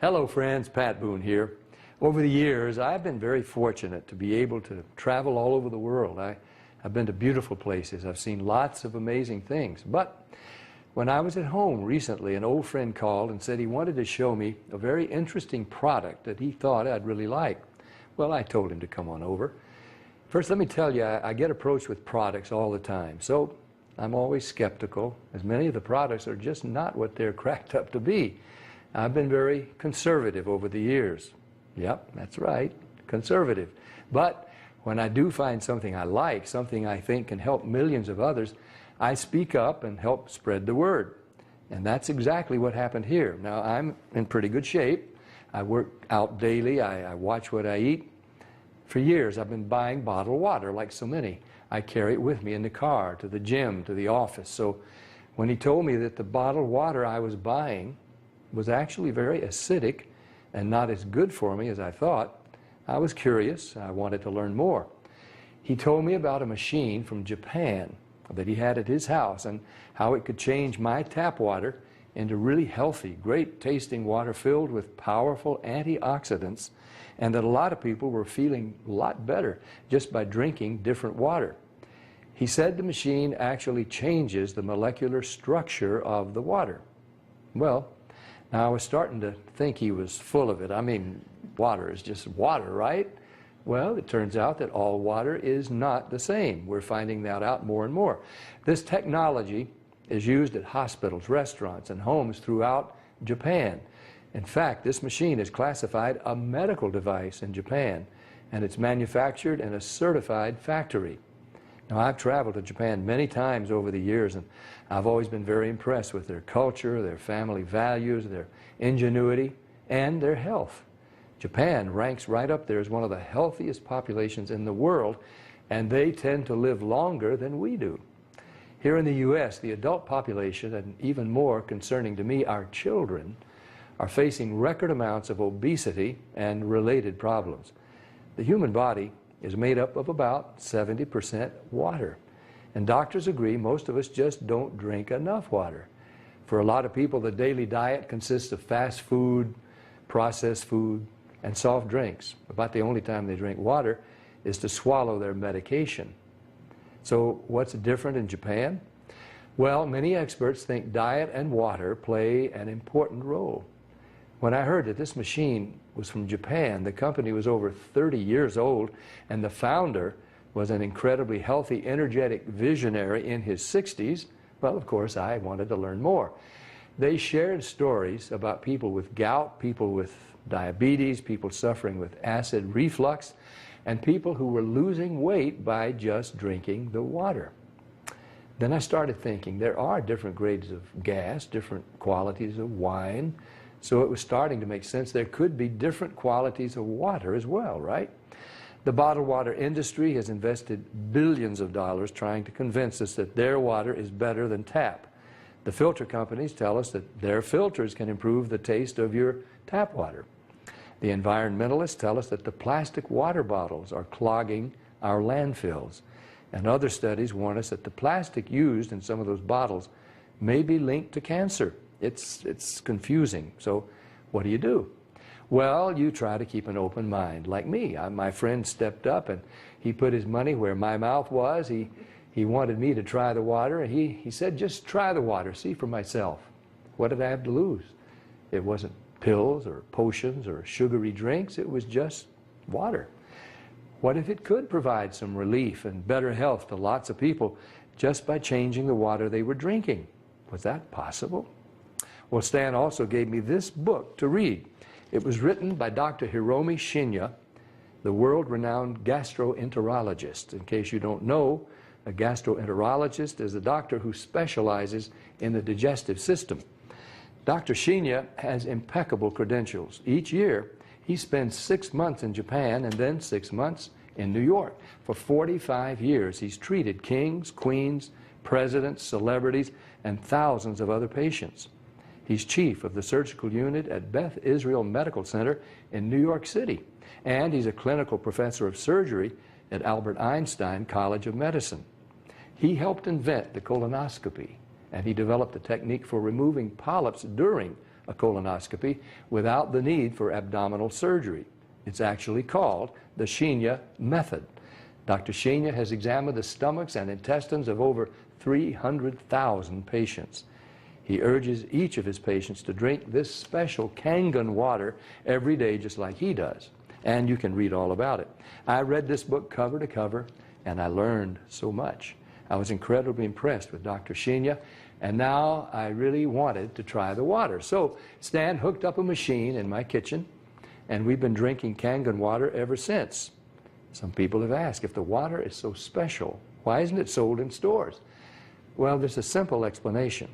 Hello friends, Pat Boone here. Over the years, I've been very fortunate to be able to travel all over the world. I've been to beautiful places. I've seen lots of amazing things. But when I was at home recently, an old friend called and said he wanted to show me a very interesting product that he thought I'd really like. Well, I told him to come on over. First, let me tell you, I get approached with products all the time. So I'm always skeptical, as many of the products are just not what they're cracked up to be. I've been very conservative over the years. Yep, that's right, conservative. But when I do find something I like, something I think can help millions of others, I speak up and help spread the word. And that's exactly what happened here. Now, I'm in pretty good shape. I work out daily. I watch what I eat. For years, I've been buying bottled water, like so many. I carry it with me in the car, to the gym, to the office. So when he told me that the bottled water I was buying was actually very acidic and not as good for me as I thought, I was curious. I wanted to learn more. He told me about a machine from Japan that he had at his house and how it could change my tap water into really healthy, great tasting water filled with powerful antioxidants, and that a lot of people were feeling a lot better just by drinking different water. He said the machine actually changes the molecular structure of the water. Well, now I was starting to think he was full of it. I mean, water is just water, right? Well, it turns out that all water is not the same. We're finding that out more and more. This technology is used at hospitals, restaurants, and homes throughout Japan. In fact, this machine is classified a medical device in Japan, and it's manufactured in a certified factory. Now, I've traveled to Japan many times over the years, and I've always been very impressed with their culture, their family values, their ingenuity, and their health. Japan ranks right up there as one of the healthiest populations in the world, and they tend to live longer than we do. Here in the U.S., the adult population, and even more concerning to me, our children, are facing record amounts of obesity and related problems. The human body is made up of about 70% water. And doctors agree most of us just don't drink enough water. For a lot of people, the daily diet consists of fast food, processed food, and soft drinks. About the only time they drink water is to swallow their medication. So what's different in Japan? Well, many experts think diet and water play an important role. When I heard that this machine was from Japan, the company was over 30 years old, and the founder was an incredibly healthy, energetic visionary in his 60s, well, of course, I wanted to learn more. They shared stories about people with gout, people with diabetes, people suffering with acid reflux, and people who were losing weight by just drinking the water. Then I started thinking there are different grades of gas, different qualities of wine, so it was starting to make sense there could be different qualities of water as well, right? The bottled water industry has invested billions of dollars trying to convince us that their water is better than tap. The filter companies tell us that their filters can improve the taste of your tap water. The environmentalists tell us that the plastic water bottles are clogging our landfills. And other studies warn us that the plastic used in some of those bottles may be linked to cancer. It's confusing. So what do? Well, you try to keep an open mind, like me. My friend stepped up and he put his money where my mouth was. He wanted me to try the water, and he said, just try the water, see for myself. What did I have to lose? It wasn't pills or potions or sugary drinks. It was just water. What if it could provide some relief and better health to lots of people just by changing the water they were drinking? Was that possible? Well, Stan also gave me this book to read. It was written by Dr. Hiromi Shinya, the world-renowned gastroenterologist. In case you don't know, a gastroenterologist is a doctor who specializes in the digestive system. Dr. Shinya has impeccable credentials. Each year, he spends 6 months in Japan and then 6 months in New York. For 45 years, he's treated kings, queens, presidents, celebrities, and thousands of other patients. He's chief of the surgical unit at Beth Israel Medical Center in New York City, and he's a clinical professor of surgery at Albert Einstein College of Medicine. He helped invent the colonoscopy, and he developed a technique for removing polyps during a colonoscopy without the need for abdominal surgery. It's actually called the Shenya method. Dr. Shenya has examined the stomachs and intestines of over 300,000 patients. He urges each of his patients to drink this special Kangen water every day just like he does. And you can read all about it. I read this book cover to cover, and I learned so much. I was incredibly impressed with Dr. Shenya, and now I really wanted to try the water. So Stan hooked up a machine in my kitchen, and we've been drinking Kangen water ever since. Some people have asked, if the water is so special, why isn't it sold in stores? Well, there's a simple explanation.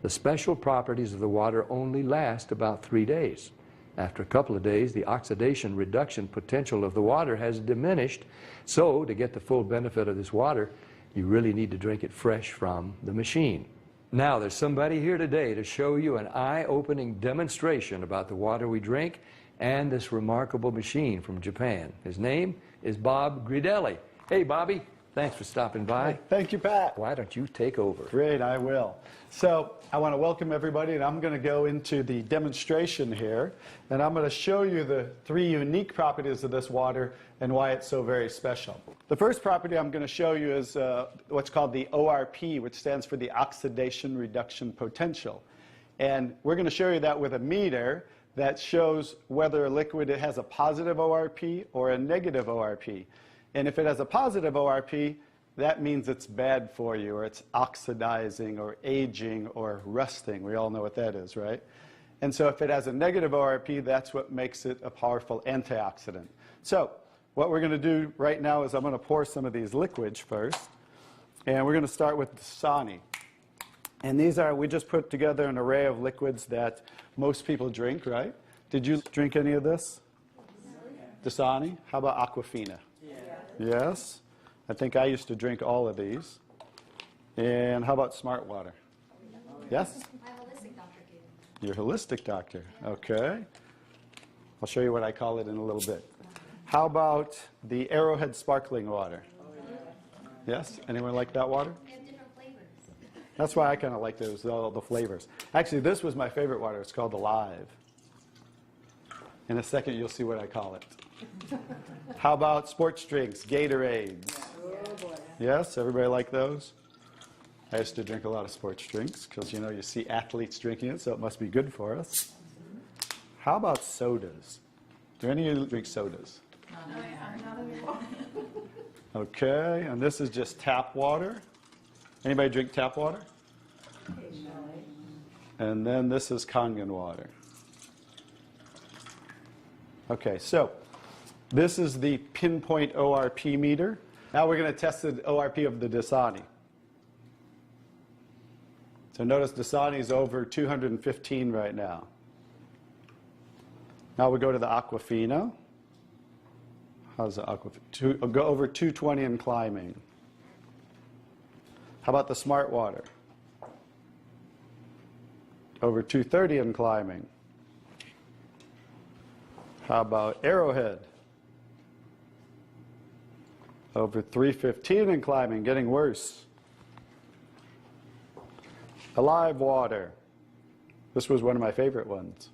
The special properties of the water only last about 3 days. After a couple of days, the oxidation reduction potential of the water has diminished. So, to get the full benefit of this water, you really need to drink it fresh from the machine. Now, there's somebody here today to show you an eye-opening demonstration about the water we drink and this remarkable machine from Japan. His name is Bob Gridelli. Hey, Bobby. Thanks for stopping by. Thank you, Pat. Why don't you take over? Great, I will. So I want to welcome everybody, and I'm going to go into the demonstration here, and I'm going to show you the 3 unique properties of this water and why it's so very special. The first property I'm going to show you is what's called the ORP, which stands for the oxidation reduction potential. And we're going to show you that with a meter that shows whether a liquid has a positive ORP or a negative ORP. And if it has a positive ORP, that means it's bad for you, or it's oxidizing, or aging, or rusting. We all know what that is, right? And so if it has a negative ORP, that's what makes it a powerful antioxidant. So what we're going to do right now is I'm going to pour some of these liquids first. And we're going to start with Dasani. And these are, we just put together an array of liquids that most people drink, right? Did you drink any of this? Dasani? How about Aquafina? Yes. I think I used to drink all of these. And how about Smart Water? Yes? My holistic doctor gave Your holistic doctor. Okay. I'll show you what I call it in a little bit. How about the Arrowhead sparkling water? Yes? Anyone like that water? They have different flavors. That's why I kind of like those, all the flavors. Actually, this was my favorite water. It's called Alive. In a second, you'll see what I call it. How about sports drinks, Gatorades? Yes, everybody like those? I used to drink a lot of sports drinks because, you know, you see athletes drinking it, so it must be good for us. How about sodas? Do any of you drink sodas? Not anymore. Okay, and this is just tap water. Anybody drink tap water? And then this is Kangen water. Okay, so this is the pinpoint ORP meter. Now we're going to test the ORP of the Dasani. So notice Dasani is over 215 right now. Now we go to the Aquafina. How's the Aquafina? Go over 220 and climbing. How about the Smart Water? Over 230 and climbing. How about Arrowhead? Over 315 and climbing, getting worse. Alive Water. This was one of my favorite ones.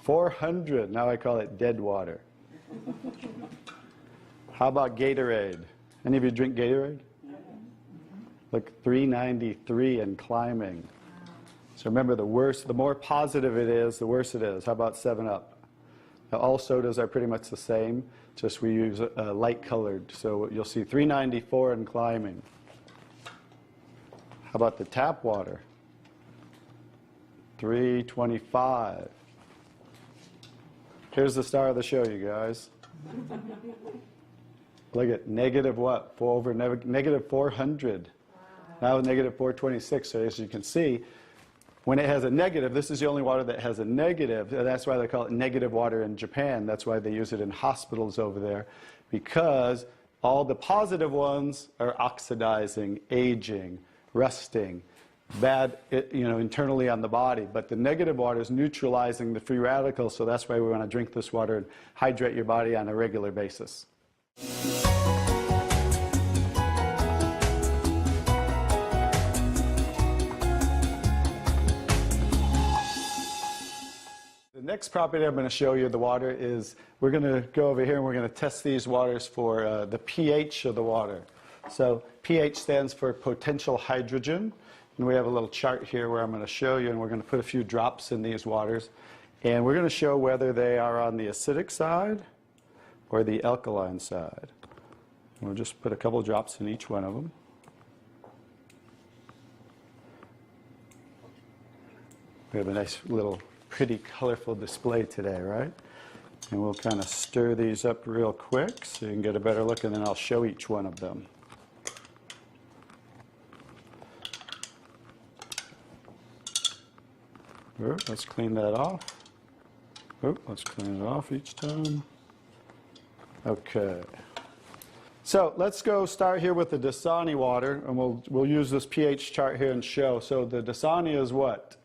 400, now I call it dead water. How about Gatorade? Any of you drink Gatorade? Look, 393 and climbing. So remember, the more positive it is, the worse it is. How about 7-Up? Now, all sodas are pretty much the same, just we use light colored. So you'll see 394 and climbing. How about the tap water? 325. Here's the star of the show, you guys. Look at negative what? Negative 400. Now negative 426. So as you can see, when it has a negative, this is the only water that has a negative. That's why they call it negative water in Japan. That's why they use it in hospitals over there, because all the positive ones are oxidizing, aging, rusting, bad, internally on the body. But the negative water is neutralizing the free radicals, so that's why we want to drink this water and hydrate your body on a regular basis. Next property I'm going to show you the water is, we're going to go over here and we're going to test these waters for the pH of the water. So pH stands for potential hydrogen. And we have a little chart here where I'm going to show you, and we're going to put a few drops in these waters. And we're going to show whether they are on the acidic side or the alkaline side. We'll just put a couple drops in each one of them. We have a nice little pretty colorful display today, right? And we'll kind of stir these up real quick so you can get a better look, and then I'll show each one of them. Let's clean that off. Let's clean it off each time. Okay. So let's go start here with the Dasani water, and we'll use this pH chart here and show. So the Dasani is what?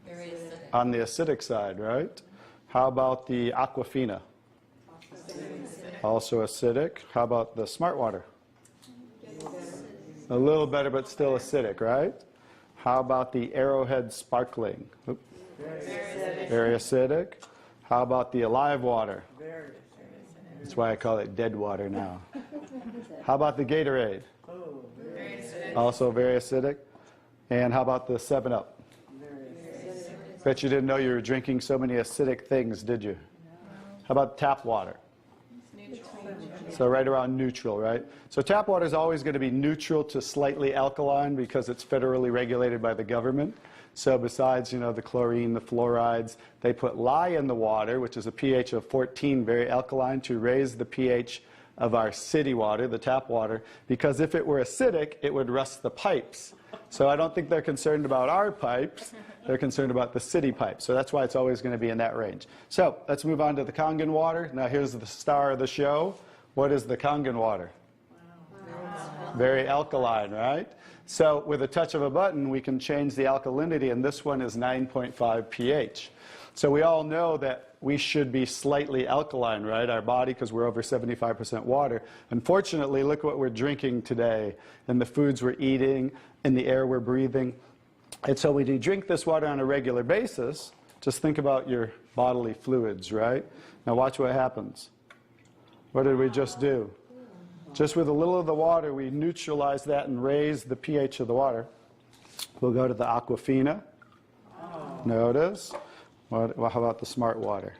Very acidic. On the acidic side, right? How about the Aquafina? Also acidic. How about the Smart Water? A little better, but still acidic, right? How about the Arrowhead Sparkling? Very acidic. How about the Alive Water? That's why I call it dead water now. How about the Gatorade? Also very acidic. And how about the 7-Up? Bet you didn't know you were drinking so many acidic things, did you? How about tap water? So right around neutral, right? So tap water is always going to be neutral to slightly alkaline because it's federally regulated by the government. So besides, the chlorine, the fluorides, they put lye in the water, which is a pH of 14, very alkaline, to raise the pH of our city water, the tap water, because if it were acidic, it would rust the pipes. So I don't think they're concerned about our pipes. They're concerned about the city pipes. So that's why it's always going to be in that range. So let's move on to the Kangen water. Now here's the star of the show. What is the Kangen water? Very alkaline, right? So with a touch of a button, we can change the alkalinity, and this one is 9.5 pH. So we all know that we should be slightly alkaline, right? Our body, because we're over 75% water. Unfortunately, look what we're drinking today, and the foods we're eating, and the air we're breathing. And so when you drink this water on a regular basis, just think about your bodily fluids, right? Now watch what happens. What did we just do? Just with a little of the water, we neutralize that and raise the pH of the water. We'll go to the Aquafina. Notice. How about the Smart Water?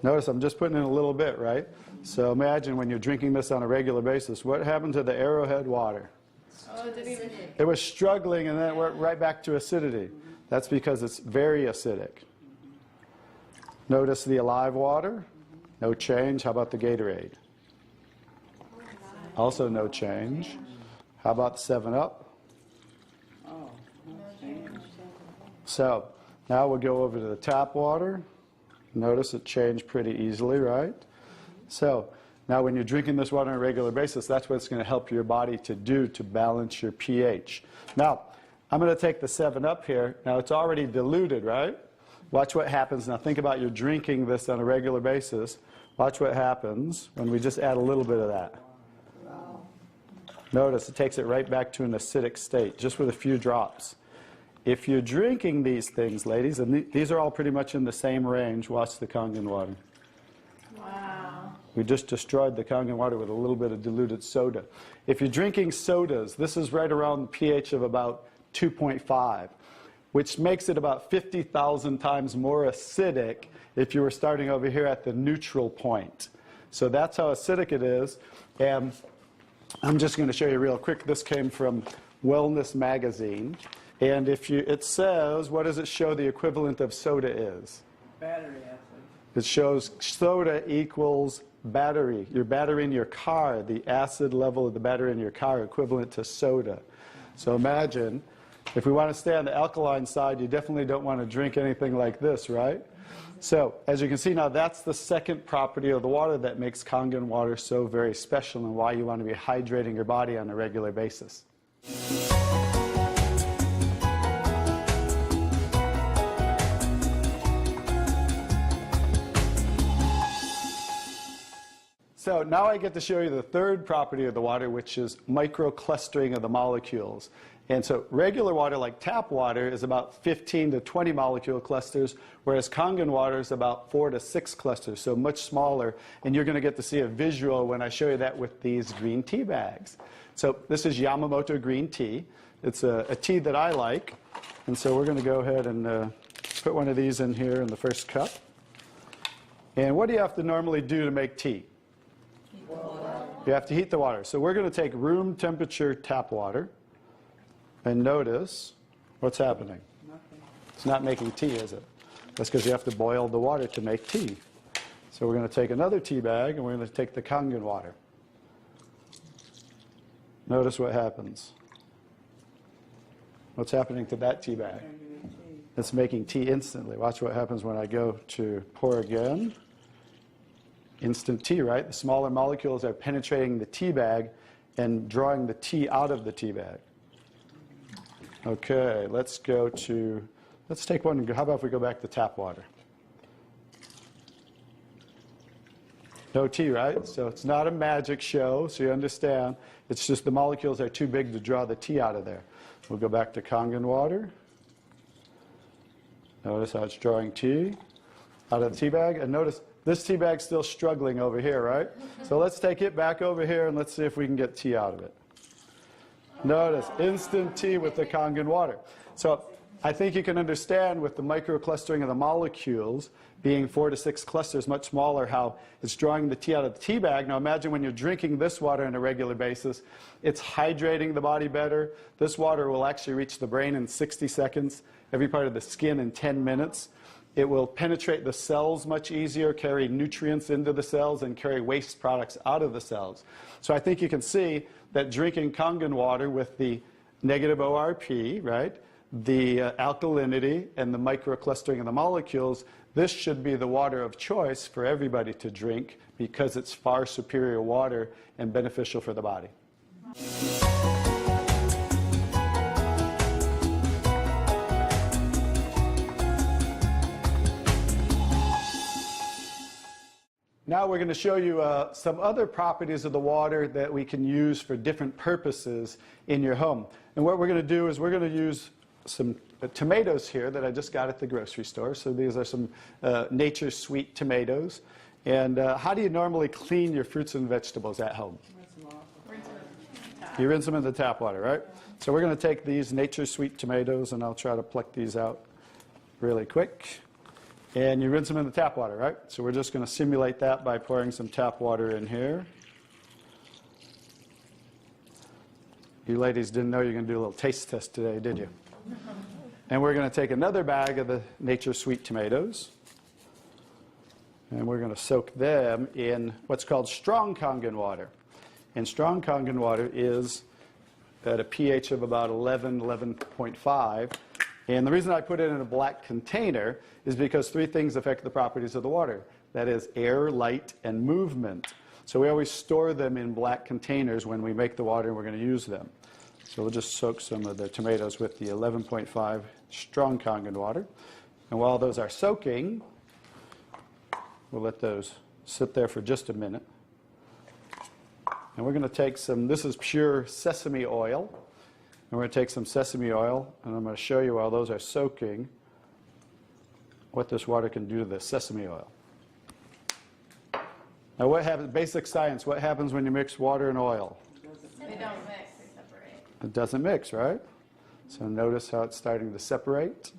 Notice I'm just putting in a little bit, right? So imagine when you're drinking this on a regular basis, what happened to the Arrowhead water? It was struggling, and then it went right back to acidity. That's because it's very acidic. Notice the Alive water. No change. How about the Gatorade? Also no change. How about the 7-Up? So now we'll go over to the tap water. Notice it changed pretty easily, right? So now when you're drinking this water on a regular basis, that's what it's going to help your body to do to balance your pH. Now, I'm going to take the 7-Up here. Now it's already diluted, right? Watch what happens. Now think about you're drinking this on a regular basis. Watch what happens when we just add a little bit of that. Notice it takes it right back to an acidic state, just with a few drops. If you're drinking these things, ladies, and these are all pretty much in the same range, watch the Kangen water. Wow. We just destroyed the Kangen water with a little bit of diluted soda. If you're drinking sodas, this is right around the pH of about 2.5, which makes it about 50,000 times more acidic if you were starting over here at the neutral point. So that's how acidic it is. And I'm just going to show you real quick. This came from Wellness Magazine. And it says, what does it show the equivalent of soda is? Battery acid. It shows soda equals battery. Your battery in your car, the acid level of the battery in your car equivalent to soda. So imagine, if we want to stay on the alkaline side, you definitely don't want to drink anything like this, right? So, as you can see now, that's the second property of the water that makes Kangen water so very special and why you want to be hydrating your body on a regular basis. So So now I get to show you the third property of the water, which is microclustering of the molecules. And so regular water, like tap water, is about 15 to 20 molecule clusters, whereas Kangen water is about 4 to 6 clusters, so much smaller. And you're going to get to see a visual when I show you that with these green tea bags. So this is Yamamoto green tea. It's a tea that I like. And so we're going to go ahead and put one of these in here in the first cup. And what do you have to normally do to make tea? Heat the water. You have to heat the water. So we're going to take room temperature tap water. And notice what's happening. Nothing. It's not making tea, is it? That's because you have to boil the water to make tea. So we're going to take another tea bag, and we're going to take the Kangen water. Notice what happens. What's happening to that tea bag? It's making tea instantly. Watch what happens when I go to pour again. Instant tea, right? The smaller molecules are penetrating the tea bag and drawing the tea out of the tea bag. Okay, let's take one. How about if we go back to tap water? No tea, right? So it's not a magic show, so you understand. It's just the molecules are too big to draw the tea out of there. We'll go back to Kangen water. Notice how it's drawing tea out of the tea bag. And notice this tea bag's still struggling over here, right? So let's take it back over here and let's see if we can get tea out of it. Notice, instant tea with the Kangen water. So I think you can understand with the microclustering of the molecules being 4 to 6 clusters, much smaller, how it's drawing the tea out of the tea bag. Now imagine when you're drinking this water on a regular basis, it's hydrating the body better. This water will actually reach the brain in 60 seconds, every part of the skin in 10 minutes. It will penetrate the cells much easier, carry nutrients into the cells, and carry waste products out of the cells. So I think you can see that drinking Kangen water with the negative ORP, right, the alkalinity, and the microclustering of the molecules, this should be the water of choice for everybody to drink because it's far superior water and beneficial for the body. Now we're going to show you some other properties of the water that we can use for different purposes in your home. And what we're going to do is we're going to use some tomatoes here that I just got at the grocery store. So these are some Nature's Sweet tomatoes. And how do you normally clean your fruits and vegetables at home? You rinse them in the tap water, right? So we're going to take these Nature's Sweet tomatoes, and I'll try to pluck these out really quick. And you rinse them in the tap water, right? So we're just going to simulate that by pouring some tap water in here. You ladies didn't know you were going to do a little taste test today, did you? And we're going to take another bag of the Nature's Sweet tomatoes. And we're going to soak them in what's called strong Kangen water. And strong Kangen water is at a pH of about 11, 11.5. And the reason I put it in a black container is because 3 things affect the properties of the water. That is air, light, and movement. So we always store them in black containers when we make the water and we're going to use them. So we'll just soak some of the tomatoes with the 11.5 strong Kangen water. And while those are soaking, we'll let those sit there for just a minute. And we're going to take some, this is pure sesame oil. And we're going to take some sesame oil, and I'm going to show you while those are soaking what this water can do to the sesame oil. Now what happens, basic science, what happens when you mix water and oil? They don't mix, they separate. It doesn't mix, right? So notice how it's starting to separate.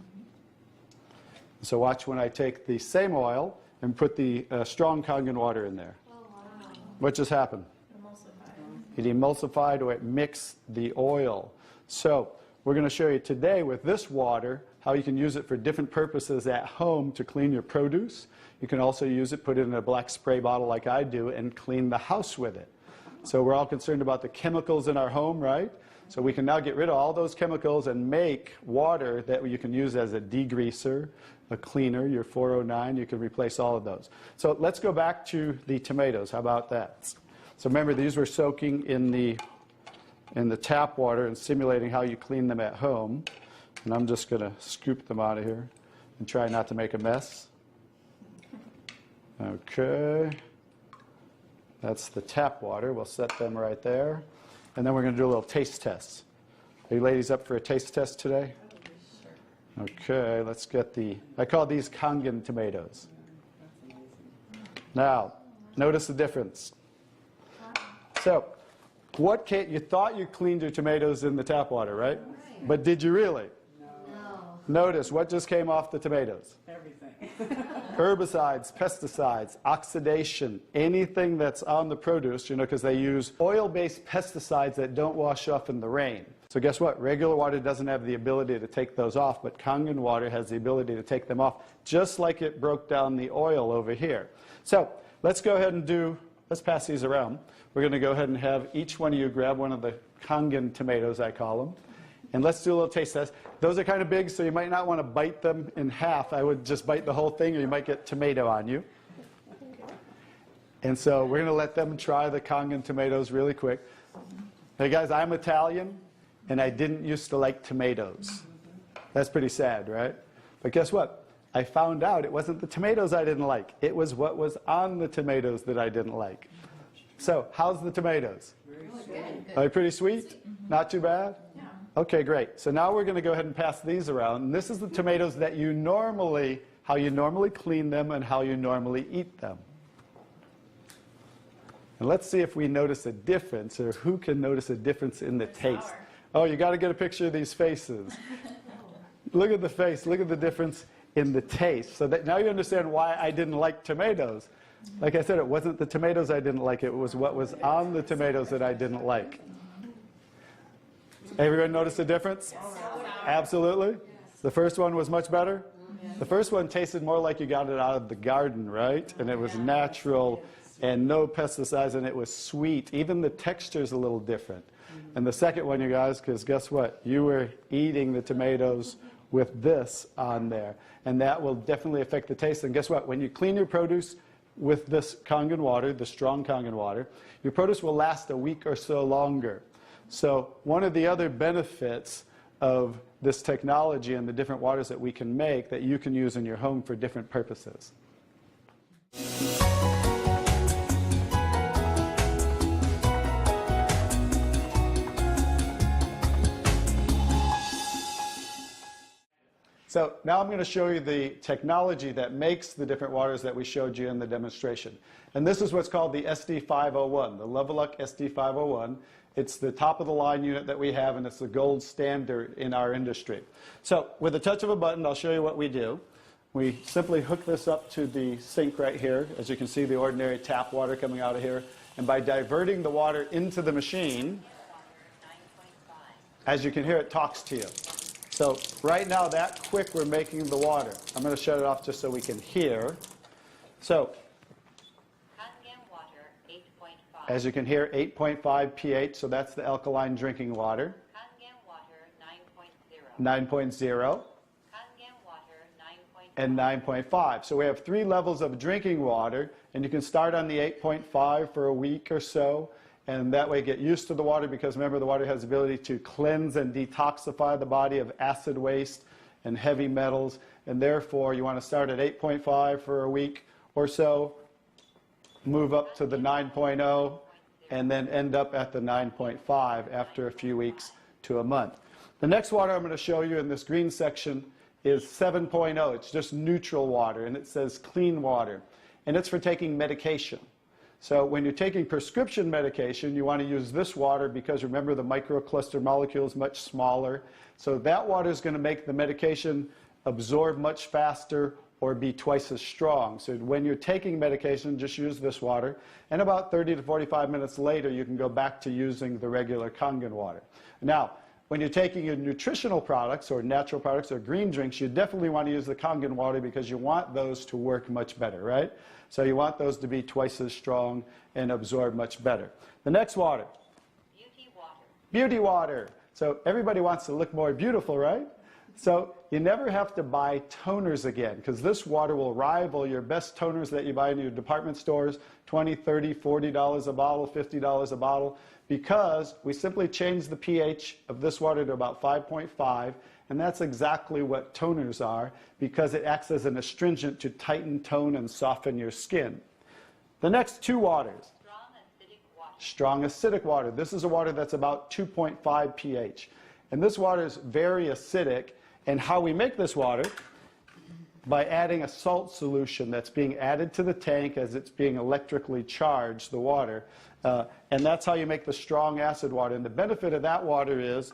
So watch when I take the same oil and put the strong Kangen water in there. Oh, wow. What just happened? Emulsified. It emulsified or it mixed the oil. So we're going to show you today with this water how you can use it for different purposes at home to clean your produce. You can also use it, put it in a black spray bottle like I do, and clean the house with it. So we're all concerned about the chemicals in our home, right? So we can now get rid of all those chemicals and make water that you can use as a degreaser, a cleaner, your 409. You can replace all of those. So let's go back to the tomatoes. How about that? So remember, these were soaking in the tap water and simulating how you clean them at home. And I'm just going to scoop them out of here and try not to make a mess. Okay. That's the tap water. We'll set them right there. And then we're going to do a little taste test. Are you ladies up for a taste test today? Okay, let's get I call these Kangen tomatoes. Now, notice the difference. So, you thought you cleaned your tomatoes in the tap water, right? But did you really? No. Notice what just came off the tomatoes. Everything. Herbicides, pesticides, oxidation, anything that's on the produce, because they use oil-based pesticides that don't wash off in the rain. So guess what? Regular water doesn't have the ability to take those off, but Kangen water has the ability to take them off, just like it broke down the oil over here. So let's go ahead and let's pass these around. We're going to go ahead and have each one of you grab one of the Kangen tomatoes, I call them. And let's do a little taste test. Those are kind of big, so you might not want to bite them in half. I would just bite the whole thing, or you might get tomato on you. And so we're going to let them try the Kangen tomatoes really quick. Hey guys, I'm Italian, and I didn't used to like tomatoes. That's pretty sad, right? But guess what? I found out it wasn't the tomatoes I didn't like. It was what was on the tomatoes that I didn't like. So, how's the tomatoes? Are they pretty sweet? Not too bad? Yeah. Okay, great. So now we're going to go ahead and pass these around. And this is the tomatoes that how you normally clean them and how you normally eat them. And let's see if we notice a difference, or who can notice a difference in the taste. Sour. Oh, you got to get a picture of these faces. Look at the face. Look at the difference in the taste. So that now you understand why I didn't like tomatoes. Like I said, it wasn't the tomatoes I didn't like. It was what was on the tomatoes that I didn't like. Everyone notice the difference? Absolutely. The first one was much better. The first one tasted more like you got it out of the garden, right? And it was natural and no pesticides, and it was sweet. Even the texture's a little different. And the second one, you guys, because guess what? You were eating the tomatoes with this on there. And that will definitely affect the taste. And guess what? When you clean your produce with this Kangen water, the strong Kangen water, your produce will last a week or so longer. So one of the other benefits of this technology and the different waters that we can make that you can use in your home for different purposes. So now I'm going to show you the technology that makes the different waters that we showed you in the demonstration. And this is what's called the SD501, the Leveluck SD501. It's the top of the line unit that we have, and it's the gold standard in our industry. So with the touch of a button, I'll show you what we do. We simply hook this up to the sink right here. As you can see, the ordinary tap water coming out of here. And by diverting the water into the machine, as you can hear, it talks to you. So right now, that quick, we're making the water. I'm going to shut it off just so we can hear. So Kangen water 8.5. as you can hear, 8.5 pH, so that's the alkaline drinking water. Kangen water 9.0. 9.0 Kangen water 9.5. and 9.5. So we have 3 levels of drinking water, and you can start on the 8.5 for a week or so. And that way get used to the water, because remember, the water has the ability to cleanse and detoxify the body of acid waste and heavy metals. And therefore, you want to start at 8.5 for a week or so, move up to the 9.0, and then end up at the 9.5 after a few weeks to a month. The next water I'm going to show you in this green section is 7.0. It's just neutral water, and it says clean water. And it's for taking medication. So when you're taking prescription medication, you want to use this water because, remember, the microcluster molecule is much smaller. So that water is going to make the medication absorb much faster or be twice as strong. So when you're taking medication, just use this water. And about 30 to 45 minutes later, you can go back to using the regular Kangen water. Now, when you're taking your nutritional products or natural products or green drinks, you definitely want to use the Kangen water because you want those to work much better, right? So you want those to be twice as strong and absorb much better. The next water. Beauty water. Beauty water. So everybody wants to look more beautiful, right? So you never have to buy toners again, because this water will rival your best toners that you buy in your department stores, $20, $30, $40 a bottle, $50 a bottle, because we simply change the pH of this water to about 5.5, and that's exactly what toners are, because it acts as an astringent to tighten, tone, and soften your skin. The next 2 waters. Strong and strong acidic water. This is a water that's about 2.5 pH. And this water is very acidic. And how we make this water? By adding a salt solution that's being added to the tank as it's being electrically charged, the water. And that's how you make the strong acid water. And the benefit of that water is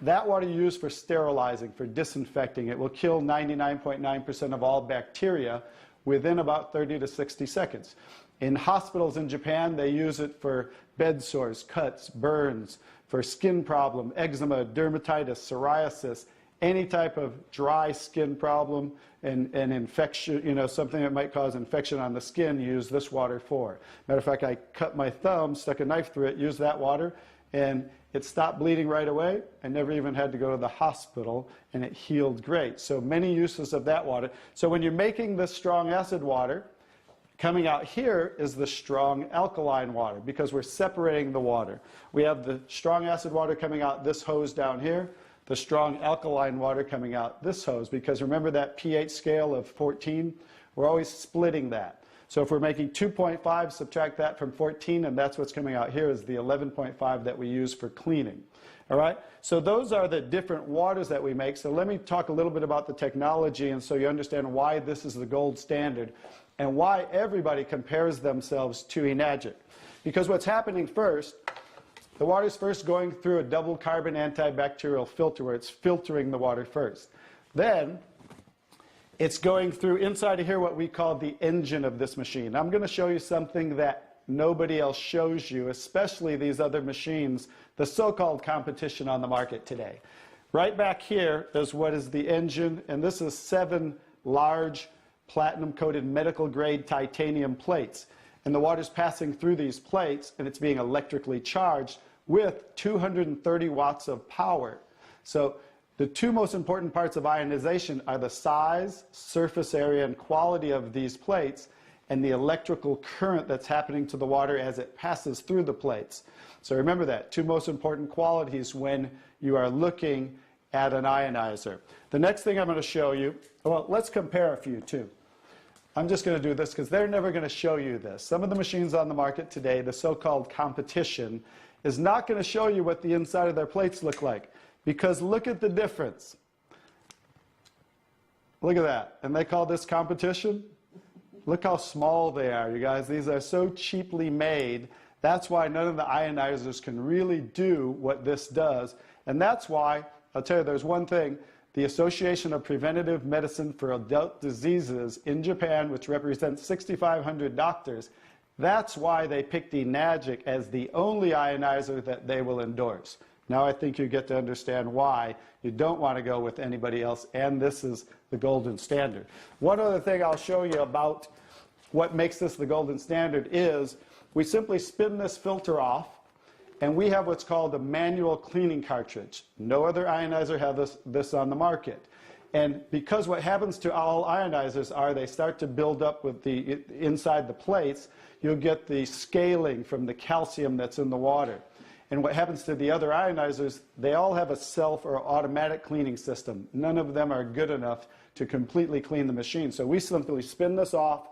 that water you use for sterilizing, for disinfecting. It will kill 99.9% of all bacteria within about 30 to 60 seconds. In hospitals in Japan, they use it for bed sores, cuts, burns, for skin problem, eczema, dermatitis, psoriasis, any type of dry skin problem and infection, something that might cause infection on the skin, use this water for. Matter of fact, I cut my thumb, stuck a knife through it, used that water, and it stopped bleeding right away. I never even had to go to the hospital, and it healed great. So many uses of that water. So when you're making this strong acid water, coming out here is the strong alkaline water, because we're separating the water. We have the strong acid water coming out this hose down here, the strong alkaline water coming out this hose, because remember that pH scale of 14? We're always splitting that. So if we're making 2.5, subtract that from 14, and that's what's coming out here is the 11.5 that we use for cleaning. All right? So those are the different waters that we make. So let me talk a little bit about the technology, and so you understand why this is the gold standard and why everybody compares themselves to Enagic. Because what's happening first, the water's first going through a double carbon antibacterial filter where it's filtering the water first. Then it's going through inside of here what we call the engine of this machine. I'm going to show you something that nobody else shows you, especially these other machines, the so-called competition on the market today. Right back here is what is the engine, and this is 7 large platinum-coated medical-grade titanium plates. And the water's passing through these plates, and it's being electrically charged with 230 watts of power. So the two most important parts of ionization are the size, surface area, and quality of these plates, and the electrical current that's happening to the water as it passes through the plates. So remember that, two most important qualities when you are looking at an ionizer. The next thing I'm going to show you, well, let's compare a few too. I'm just going to do this because they're never going to show you this. Some of the machines on the market today, the so-called competition, is not going to show you what the inside of their plates look like. Because look at the difference. Look at that. And they call this competition? Look how small they are, you guys. These are so cheaply made. That's why none of the ionizers can really do what this does. And that's why, I'll tell you, there's one thing. The Association of Preventive Medicine for Adult Diseases in Japan, which represents 6,500 doctors, that's why they picked Enagic as the only ionizer that they will endorse. Now I think you get to understand why you don't want to go with anybody else, and this is the golden standard. One other thing I'll show you about what makes this the golden standard is we simply spin this filter off, and we have what's called a manual cleaning cartridge. No other ionizer has this on the market. And because what happens to all ionizers are they start to build up with the inside the plates, you'll get the scaling from the calcium that's in the water. And what happens to the other ionizers, they all have a self or automatic cleaning system. None of them are good enough to completely clean the machine. So we simply spin this off,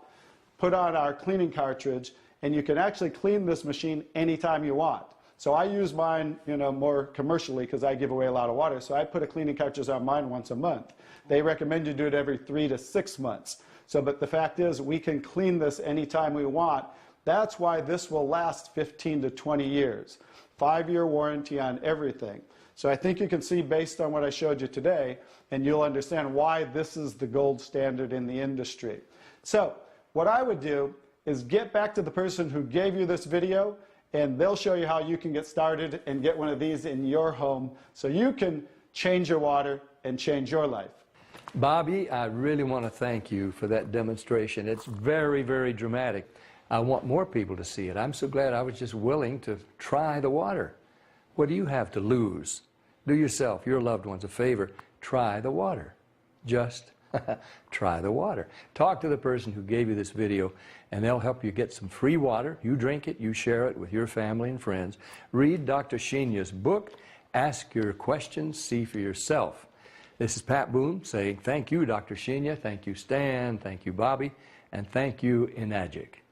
put on our cleaning cartridge, and you can actually clean this machine anytime you want. So I use mine, more commercially because I give away a lot of water. So I put a cleaning cartridge on mine once a month. They recommend you do it every 3 to 6 months. So, but the fact is, we can clean this anytime we want. That's why this will last 15 to 20 years. 5-year warranty on everything. So I think you can see based on what I showed you today, and you'll understand why this is the gold standard in the industry. So what I would do is get back to the person who gave you this video, and they'll show you how you can get started and get one of these in your home so you can change your water and change your life. Bobby, I really want to thank you for that demonstration. It's very, very dramatic. I want more people to see it. I'm so glad I was just willing to try the water. What do you have to lose? Do yourself, your loved ones, a favor. Try the water. Just try the water. Talk to the person who gave you this video, and they'll help you get some free water. You drink it, you share it with your family and friends. Read Dr. Shinya's book. Ask your questions, see for yourself. This is Pat Boone saying thank you, Dr. Shinya. Thank you, Stan. Thank you, Bobby. And thank you, Enagic.